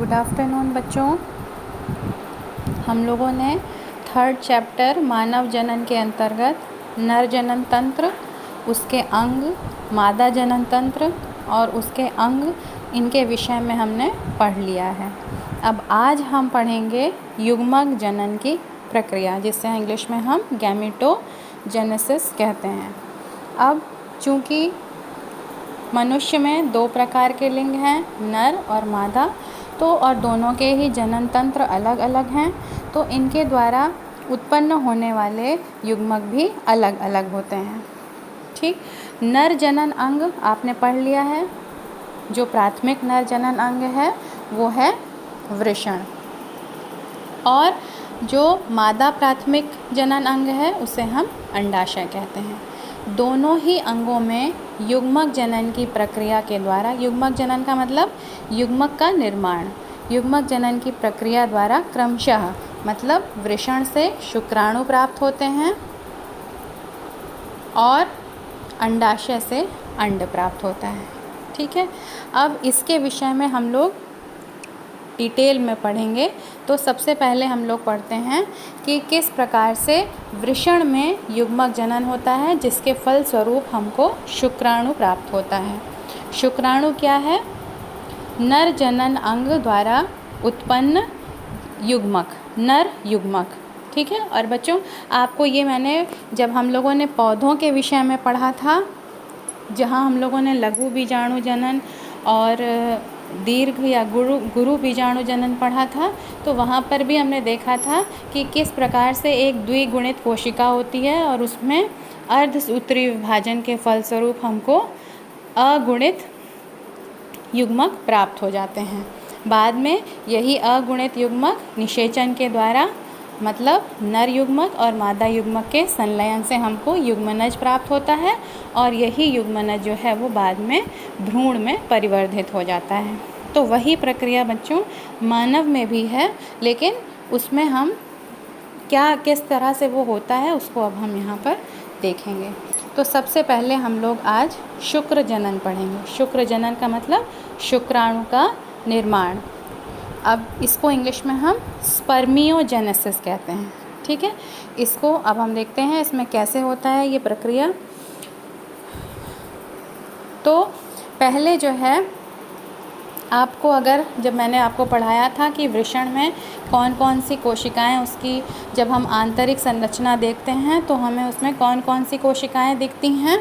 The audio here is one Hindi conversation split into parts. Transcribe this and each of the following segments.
गुड आफ्टरनून बच्चों। हम लोगों ने थर्ड चैप्टर मानव जनन के अंतर्गत नर जनन तंत्र, उसके अंग, मादा जनन तंत्र और उसके अंग, इनके विषय में हमने पढ़ लिया है। अब आज हम पढ़ेंगे युग्मक जनन की प्रक्रिया, जिसे इंग्लिश में हम गैमेटोजेनेसिस कहते हैं। अब चूँकि मनुष्य में दो प्रकार के लिंग हैं, नर और मादा, तो और दोनों के ही जनन तंत्र अलग अलग हैं, तो इनके द्वारा उत्पन्न होने वाले युग्मक भी अलग अलग होते हैं। ठीक, नर जनन अंग आपने पढ़ लिया है। जो प्राथमिक नर जनन अंग है वो है वृषण, और जो मादा प्राथमिक जनन अंग है उसे हम अंडाशय कहते हैं। दोनों ही अंगों में युग्मक जनन की प्रक्रिया के द्वारा, युग्मक जनन का मतलब युग्मक का निर्माण, युग्मक जनन की प्रक्रिया द्वारा क्रमशः मतलब वृषण से शुक्राणु प्राप्त होते हैं और अंडाशय से अंड प्राप्त होता है। ठीक है, अब इसके विषय में हम लोग डिटेल में पढ़ेंगे। तो सबसे पहले हम लोग पढ़ते हैं कि किस प्रकार से वृषण में युग्मक जनन होता है, जिसके फलस्वरूप हमको शुक्राणु प्राप्त होता है। शुक्राणु क्या है? नर जनन अंग द्वारा उत्पन्न युग्मक, नर युग्मक। ठीक है, और बच्चों आपको ये मैंने जब हम लोगों ने पौधों के विषय में पढ़ा था, जहाँ हम लोगों ने लघु बीजाणु जनन और दीर्घ या गुरु बीजाणु जनन पढ़ा था, तो वहाँ पर भी हमने देखा था कि किस प्रकार से एक द्विगुणित कोशिका होती है और उसमें अर्धसूत्री विभाजन के फलस्वरूप हमको अगुणित युग्मक प्राप्त हो जाते हैं। बाद में यही अगुणित युग्मक निषेचन के द्वारा, मतलब नर युग्मक और मादा युग्मक के संलयन से हमको युग्मनज प्राप्त होता है, और यही युग्मनज जो है वो बाद में भ्रूण में परिवर्धित हो जाता है। तो वही प्रक्रिया बच्चों मानव में भी है, लेकिन उसमें हम किस तरह से वो होता है उसको अब हम यहाँ पर देखेंगे। तो सबसे पहले हम लोग आज शुक्र जनन पढ़ेंगे। शुक्र जनन का मतलब शुक्राणु का निर्माण। अब इसको इंग्लिश में हम स्पर्मियोजेनेसिस कहते हैं। ठीक है, इसको अब हम देखते हैं इसमें कैसे होता है ये प्रक्रिया। तो पहले जो है आपको, अगर जब मैंने आपको पढ़ाया था कि वृषण में कौन कौन सी कोशिकाएं, उसकी जब हम आंतरिक संरचना देखते हैं तो हमें उसमें कौन कौन सी कोशिकाएं दिखती हैं?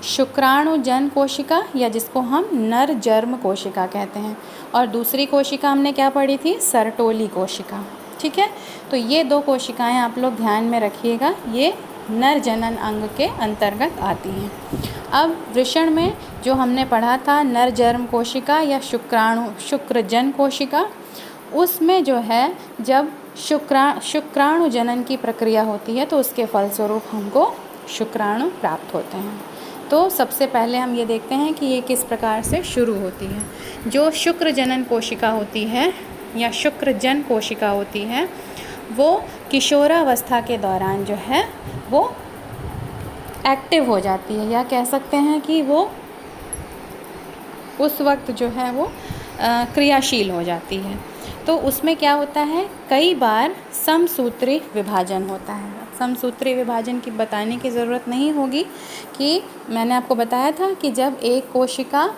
शुक्राणु जन कोशिका, या जिसको हम नर जर्म कोशिका कहते हैं, और दूसरी कोशिका हमने क्या पढ़ी थी? सर्टोली कोशिका। ठीक है, तो ये दो कोशिकाएं आप लोग ध्यान में रखिएगा, ये नर जनन अंग के अंतर्गत आती हैं। अब वृषण में जो हमने पढ़ा था नर जर्म कोशिका या शुक्रजन कोशिका, उसमें जो है जब शुक्राणु जनन की प्रक्रिया होती है तो उसके फलस्वरूप हमको शुक्राणु प्राप्त होते हैं। तो सबसे पहले हम ये देखते हैं कि ये किस प्रकार से शुरू होती है। जो शुक्र जनन कोशिका होती है या शुक्रजन कोशिका होती है, वो किशोरावस्था के दौरान जो है वो एक्टिव हो जाती है, या कह सकते हैं कि वो उस वक्त जो है वो क्रियाशील हो जाती है। तो उसमें क्या होता है, कई बार समसूत्री विभाजन होता है। समसूत्री विभाजन की बताने की ज़रूरत नहीं होगी कि मैंने आपको बताया था कि जब एक कोशिका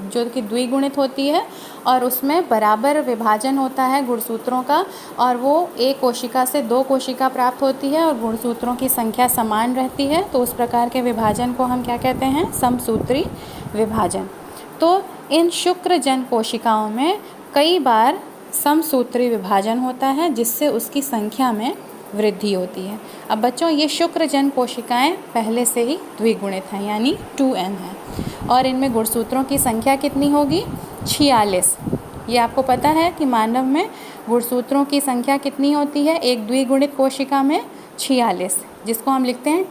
जो कि द्विगुणित होती है और उसमें बराबर विभाजन होता है गुणसूत्रों का, और वो एक कोशिका से दो कोशिका प्राप्त होती है और गुणसूत्रों की संख्या समान रहती है, तो उस प्रकार के विभाजन को हम क्या कहते हैं? समसूत्री विभाजन। तो इन शुक्रजन कोशिकाओं में कई बार समसूत्री विभाजन होता है, जिससे उसकी संख्या में वृद्धि होती है। अब बच्चों ये शुक्रजन कोशिकाएं पहले से ही द्विगुणित हैं, यानी 2n है, और इनमें गुणसूत्रों की संख्या कितनी होगी? 46। ये आपको पता है कि मानव में गुणसूत्रों की संख्या कितनी होती है एक द्विगुणित कोशिका में? 46, जिसको हम लिखते हैं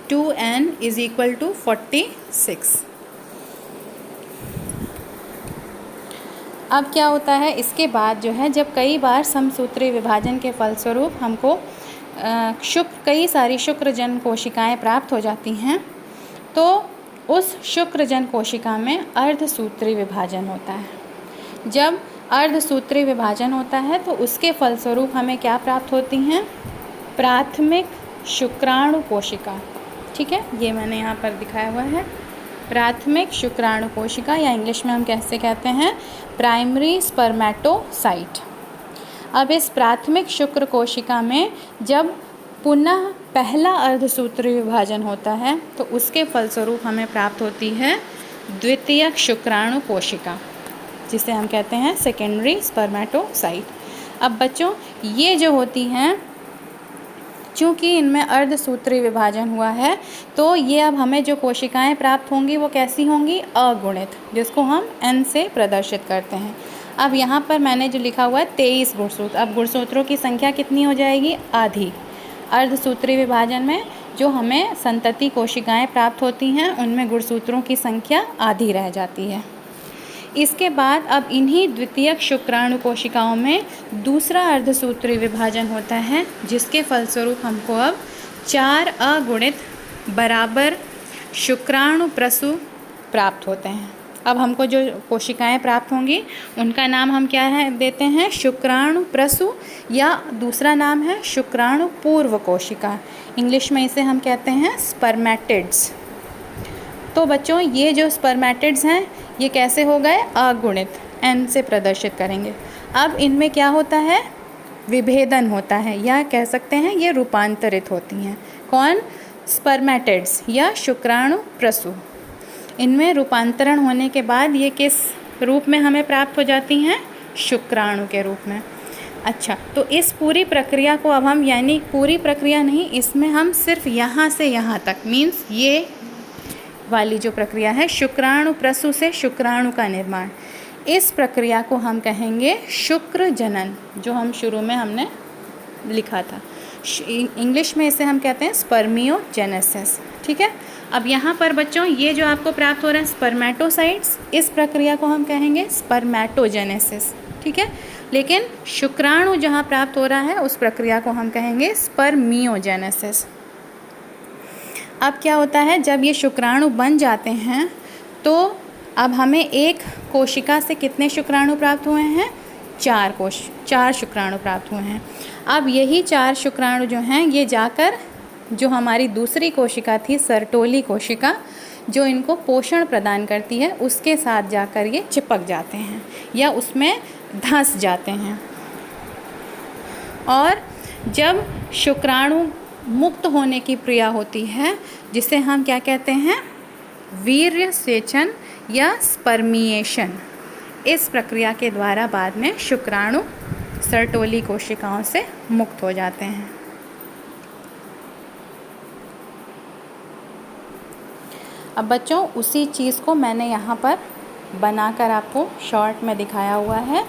2n इज इक्वल टू 46। अब क्या होता है इसके बाद जो है, जब कई बार समसूत्री विभाजन के फलस्वरूप हमको कई सारी शुक्रजन कोशिकाएं प्राप्त हो जाती हैं, तो उस शुक्रजन कोशिका में अर्धसूत्री विभाजन होता है। जब अर्धसूत्री विभाजन होता है तो उसके फलस्वरूप हमें क्या प्राप्त होती हैं? प्राथमिक शुक्राणु कोशिका। ठीक है, ये मैंने यहाँ पर दिखाया हुआ है, प्राथमिक शुक्राणु कोशिका, या इंग्लिश में हम कैसे कहते हैं? Primary spermatocyte. अब इस प्राथमिक शुक्र कोशिका में जब पुनः पहला अर्धसूत्री विभाजन होता है तो उसके फलस्वरूप हमें प्राप्त होती है द्वितीयक शुक्राणु कोशिका, जिसे हम कहते हैं सेकेंडरी स्पर्मेटोसाइट। अब बच्चों, ये जो होती हैं, चूँकि इनमें अर्धसूत्री विभाजन हुआ है तो ये अब हमें जो कोशिकाएं प्राप्त होंगी वो कैसी होंगी? अगुणित, जिसको हम n से प्रदर्शित करते हैं। अब यहाँ पर मैंने जो लिखा हुआ है 23 गुणसूत्र, अब गुणसूत्रों की संख्या कितनी हो जाएगी? आधी। अर्धसूत्री विभाजन में जो हमें संतति कोशिकाएं प्राप्त होती हैं उनमें गुणसूत्रों की संख्या आधी रह जाती है। इसके बाद अब इन्हीं द्वितीयक शुक्राणु कोशिकाओं में दूसरा अर्धसूत्री विभाजन होता है, जिसके फलस्वरूप हमको अब 4 अगुणित बराबर शुक्राणु प्रसु प्राप्त होते हैं। अब हमको जो कोशिकाएं प्राप्त होंगी उनका नाम हम क्या है देते हैं? शुक्राणु प्रसु, या दूसरा नाम है शुक्राणु पूर्व कोशिका। इंग्लिश में इसे हम कहते हैं स्पर्मेटिड्स। तो बच्चों, ये जो स्पर्मेटिड्स हैं ये कैसे हो गए? अगुणित, n से प्रदर्शित करेंगे। अब इनमें क्या होता है? विभेदन होता है, या कह सकते हैं ये रूपांतरित होती हैं। कौन? स्पर्मेटिड्स या शुक्राणु प्रसु। इनमें रूपांतरण होने के बाद ये किस रूप में हमें प्राप्त हो जाती हैं? शुक्राणु के रूप में। अच्छा, तो इस पूरी प्रक्रिया को अब हम, यानी पूरी प्रक्रिया नहीं, इसमें हम सिर्फ यहाँ से यहाँ तक, मीन्स ये वाली जो प्रक्रिया है शुक्राणु प्रसु से शुक्राणु का निर्माण, इस प्रक्रिया को हम कहेंगे शुक्र जनन, जो हम शुरू में हमने लिखा था। इंग्लिश में इसे हम कहते हैं स्पर्मियोजेनेसिस। ठीक है, अब यहाँ पर बच्चों ये जो आपको प्राप्त हो रहा है स्पर्मेटोसाइट्स, इस प्रक्रिया को हम कहेंगे स्पर्मेटोजेनेसिस। ठीक है, लेकिन शुक्राणु जहाँ प्राप्त हो रहा है उस प्रक्रिया को हम कहेंगे स्पर्मियोजेनेसिस। अब क्या होता है? जब ये शुक्राणु बन जाते हैं तो अब हमें एक कोशिका से कितने शुक्राणु प्राप्त हुए हैं? 4 शुक्राणु प्राप्त हुए हैं। अब यही 4 शुक्राणु जो हैं ये जाकर जो हमारी दूसरी कोशिका थी, सर्टोली कोशिका, जो इनको पोषण प्रदान करती है, उसके साथ जाकर ये चिपक जाते हैं या उसमें धंस जाते हैं। और जब शुक्राणु मुक्त होने की क्रिया होती है, जिसे हम क्या कहते हैं? वीर्य सेचन या स्पर्मिएशन, इस प्रक्रिया के द्वारा बाद में शुक्राणु सर्टोली कोशिकाओं से मुक्त हो जाते हैं। अब बच्चों, उसी चीज़ को मैंने यहाँ पर बनाकर आपको शॉर्ट में दिखाया हुआ है।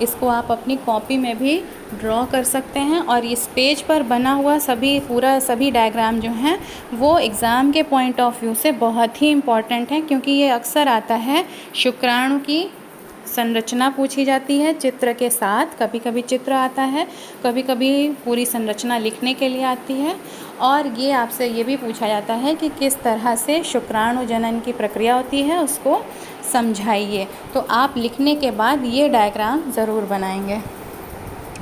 इसको आप अपनी कॉपी में भी ड्रॉ कर सकते हैं, और इस पेज पर बना हुआ सभी डायग्राम जो हैं वो एग्ज़ाम के पॉइंट ऑफ व्यू से बहुत ही इम्पॉर्टेंट है, क्योंकि ये अक्सर आता है शुक्राणु की संरचना पूछी जाती है चित्र के साथ। कभी कभी चित्र आता है, कभी कभी पूरी संरचना लिखने के लिए आती है, और ये आपसे ये भी पूछा जाता है कि किस तरह से शुक्राणु जनन की प्रक्रिया होती है उसको समझाइए। तो आप लिखने के बाद ये डायग्राम ज़रूर बनाएंगे।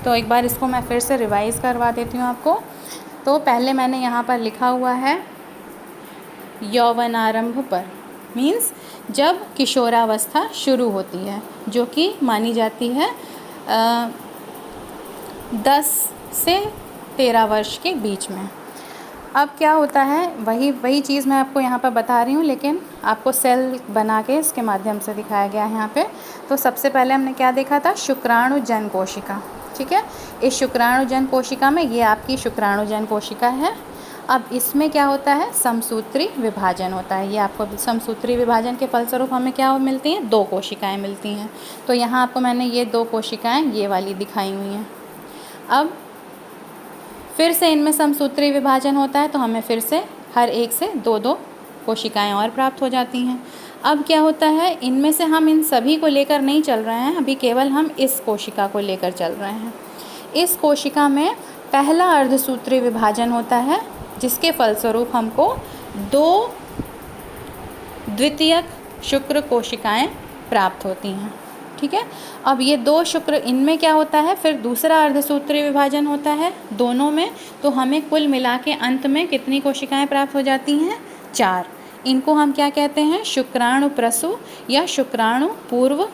तो एक बार इसको मैं फिर से रिवाइज़ करवा देती हूँ आपको। तो पहले मैंने यहाँ पर लिखा हुआ है यौवनारंभ पर, मीन्स जब किशोरावस्था शुरू होती है, जो कि मानी जाती है 10 से 13 वर्ष के बीच में। अब क्या होता है, वही चीज़ मैं आपको यहाँ पर बता रही हूँ, लेकिन आपको सेल बना के इसके माध्यम से दिखाया गया है यहाँ पे। तो सबसे पहले हमने क्या देखा था? शुक्राणुजन कोशिका। ठीक है, इस शुक्राणुजन कोशिका में ये आपकी शुक्राणुजन कोशिका है। अब इसमें क्या होता है? समसूत्री विभाजन होता है। ये आपको समसूत्री विभाजन के फलस्वरूप हमें क्या मिलती हैं? 2 कोशिकाएं मिलती हैं। तो यहाँ आपको मैंने ये 2 कोशिकाएं ये वाली दिखाई हुई हैं। अब फिर से इनमें समसूत्री विभाजन होता है, तो हमें फिर से हर एक से 2-2 कोशिकाएं और प्राप्त हो जाती हैं। अब क्या होता है, इनमें से हम इन सभी को लेकर नहीं चल रहे हैं, अभी केवल हम इस कोशिका को लेकर चल रहे हैं। इस कोशिका में पहला अर्धसूत्री विभाजन होता है, जिसके फलस्वरूप हमको 2 द्वितीयक शुक्र कोशिकाएं प्राप्त होती हैं। ठीक है। अब ये 2 शुक्र, इनमें क्या होता है, फिर दूसरा अर्धसूत्रीय विभाजन होता है दोनों में, तो हमें कुल मिला के अंत में कितनी कोशिकाएं प्राप्त हो जाती हैं, 4। इनको हम क्या कहते हैं, शुक्राणु प्रसु या शुक्राणु पूर्व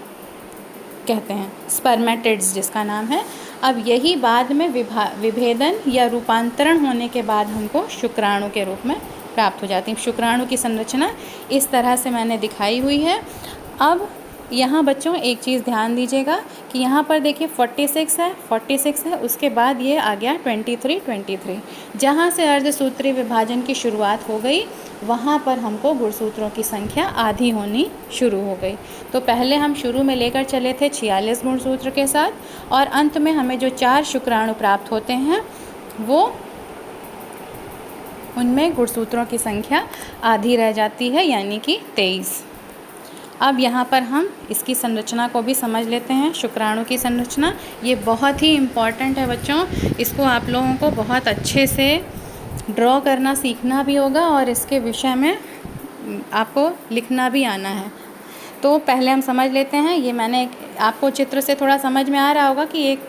कहते हैं, स्पर्मेटिड्स जिसका नाम है। अब यही बाद में विभेदन या रूपांतरण होने के बाद हमको शुक्राणु के रूप में प्राप्त हो जाती है। शुक्राणु की संरचना इस तरह से मैंने दिखाई हुई है। अब यहाँ बच्चों एक चीज़ ध्यान दीजिएगा कि यहाँ पर देखिए 46 है, उसके बाद ये आ गया 23। जहाँ से अर्धसूत्रीय विभाजन की शुरुआत हो गई वहाँ पर हमको गुणसूत्रों की संख्या आधी होनी शुरू हो गई। तो पहले हम शुरू में लेकर चले थे 46 गुणसूत्र के साथ, और अंत में हमें जो 4 शुक्राणु प्राप्त होते हैं वो उनमें गुणसूत्रों की संख्या आधी रह जाती है, यानी कि 23। अब यहाँ पर हम इसकी संरचना को भी समझ लेते हैं, शुक्राणु की संरचना। ये बहुत ही इम्पॉर्टेंट है बच्चों, इसको आप लोगों को बहुत अच्छे से ड्रॉ करना सीखना भी होगा और इसके विषय में आपको लिखना भी आना है। तो पहले हम समझ लेते हैं, ये मैंने आपको चित्र से थोड़ा समझ में आ रहा होगा कि एक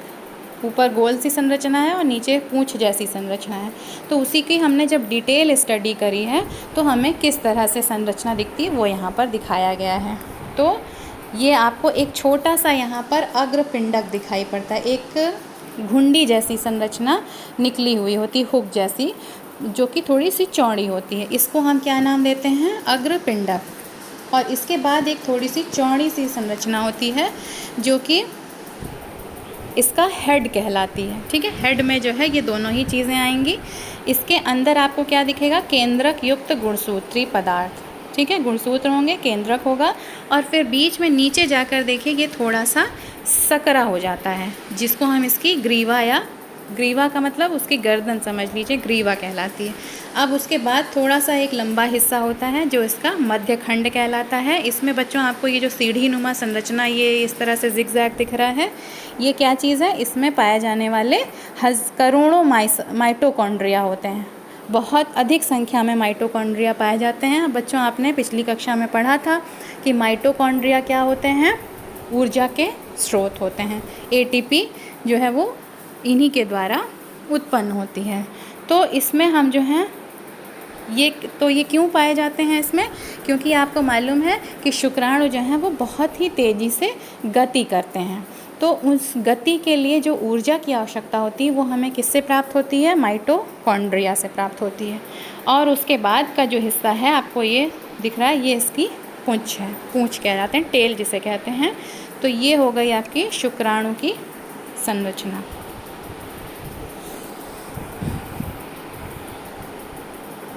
ऊपर गोल सी संरचना है और नीचे पूंछ जैसी संरचना है। तो उसी की हमने जब डिटेल स्टडी करी है तो हमें किस तरह से संरचना दिखती है वो यहाँ पर दिखाया गया है। तो ये आपको एक छोटा सा यहाँ पर अग्रपिंडक दिखाई पड़ता है, एक घुंडी जैसी संरचना निकली हुई होती, हुक जैसी, जो कि थोड़ी सी चौड़ी होती है। इसको हम क्या नाम देते हैं, अग्रपिंडक। और इसके बाद एक थोड़ी सी चौड़ी सी संरचना होती है जो कि इसका हेड कहलाती है। ठीक है, हेड में जो है ये दोनों ही चीज़ें आएंगी। इसके अंदर आपको क्या दिखेगा, केंद्रक युक्त गुणसूत्री पदार्थ। ठीक है, गुणसूत्र होंगे, केंद्रक होगा, और फिर बीच में नीचे जाकर देखिए ये थोड़ा सा सकरा हो जाता है, जिसको हम इसकी ग्रीवा, या ग्रीवा का मतलब उसकी गर्दन समझ लीजिए, ग्रीवा कहलाती है। अब उसके बाद थोड़ा सा एक लंबा हिस्सा होता है जो इसका मध्य खंड कहलाता है। इसमें बच्चों आपको ये जो सीढ़ी नुमा संरचना ये इस तरह से जिगजैग दिख रहा है, ये क्या चीज़ है, इसमें पाए जाने वाले करोड़ों माइटोकॉन्ड्रिया होते हैं। बहुत अधिक संख्या में माइटोकॉन्ड्रिया पाए जाते हैं। बच्चों आपने पिछली कक्षा में पढ़ा था कि माइटोकॉन्ड्रिया क्या होते हैं, ऊर्जा के स्रोत होते हैं। एटीपी जो है वो इन्हीं के द्वारा उत्पन्न होती है। तो इसमें हम जो हैं ये क्यों पाए जाते हैं इसमें, क्योंकि आपको मालूम है कि शुक्राणु जो हैं वो बहुत ही तेज़ी से गति करते हैं। तो उस गति के लिए जो ऊर्जा की आवश्यकता होती है वो हमें किससे प्राप्त होती है, माइटोकॉन्ड्रिया से प्राप्त होती है। और उसके बाद का जो हिस्सा है आपको ये दिख रहा है, ये इसकी पूंछ है, पूंछ कह जाते हैं, टेल जिसे कहते हैं। तो ये हो गई आपकी शुक्राणु की संरचना।